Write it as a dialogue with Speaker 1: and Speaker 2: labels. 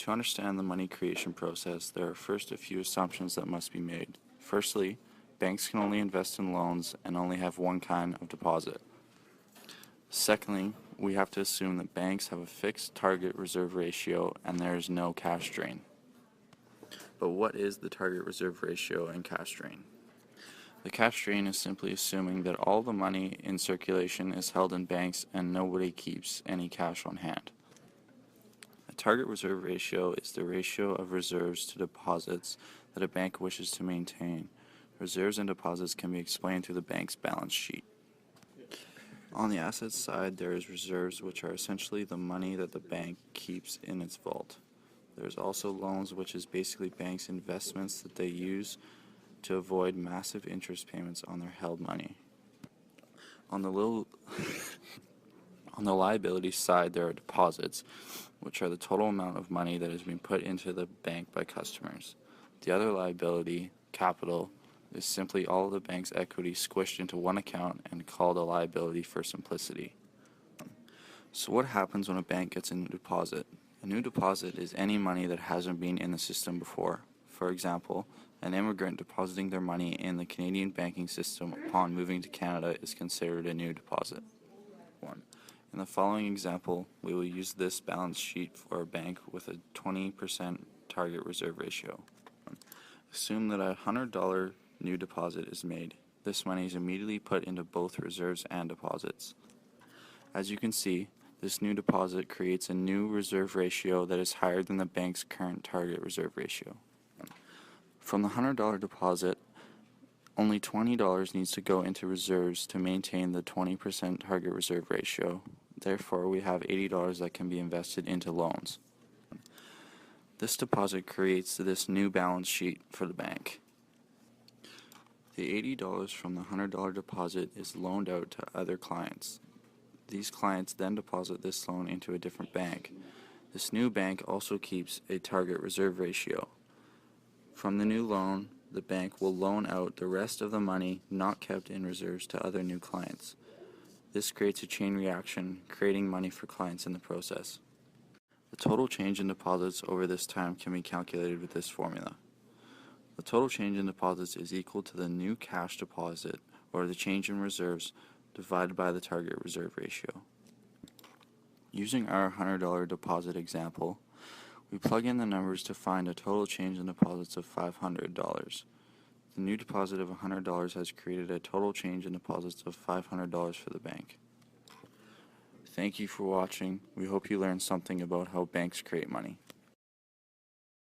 Speaker 1: To understand the money creation process, there are first a few assumptions that must be made. Firstly, banks can only invest in loans and only have one kind of deposit. Secondly, we have to assume that banks have a fixed target reserve ratio and there is no cash drain. But what is the target reserve ratio and cash drain? The cash drain is simply assuming that all the money in circulation is held in banks and nobody keeps any cash on hand. A target reserve ratio is the ratio of reserves to deposits that a bank wishes to maintain. Reserves and deposits can be explained through the bank's balance sheet. On the assets side, there is reserves, which are essentially the money that the bank keeps in its vault. There's also loans, which is basically banks' investments that they use to avoid massive interest payments on their held money. On the liability side, there are deposits, which are the total amount of money that has been put into the bank by customers. The other liability, capital, is simply all of the bank's equity squished into one account and called a liability for simplicity. So what happens when a bank gets a new deposit? A new deposit is any money that hasn't been in the system before. For example, an immigrant depositing their money in the Canadian banking system upon moving to Canada is considered a new deposit. In the following example, we will use this balance sheet for a bank with a 20% target reserve ratio. Assume that a $100 new deposit is made. This money is immediately put into both reserves and deposits. As you can see, this new deposit creates a new reserve ratio that is higher than the bank's current target reserve ratio. From the $100 deposit, only $20 needs to go into reserves to maintain the 20% target reserve ratio. Therefore, we have $80 that can be invested into loans. This deposit creates this new balance sheet for the bank. The $80 from the $100 deposit is loaned out to other clients. These clients then deposit this loan into a different bank. This new bank also keeps a target reserve ratio. From the new loan, the bank will loan out the rest of the money not kept in reserves to other new clients. This creates a chain reaction, creating money for clients in the process. The total change in deposits over this time can be calculated with this formula. The total change in deposits is equal to the new cash deposit, or the change in reserves, divided by the target reserve ratio. Using our $100 deposit example, we plug in the numbers to find a total change in deposits of $500. The new deposit of $100 has created a total change in deposits of $500 for the bank. Thank you for watching. We hope you learned something about how banks create money.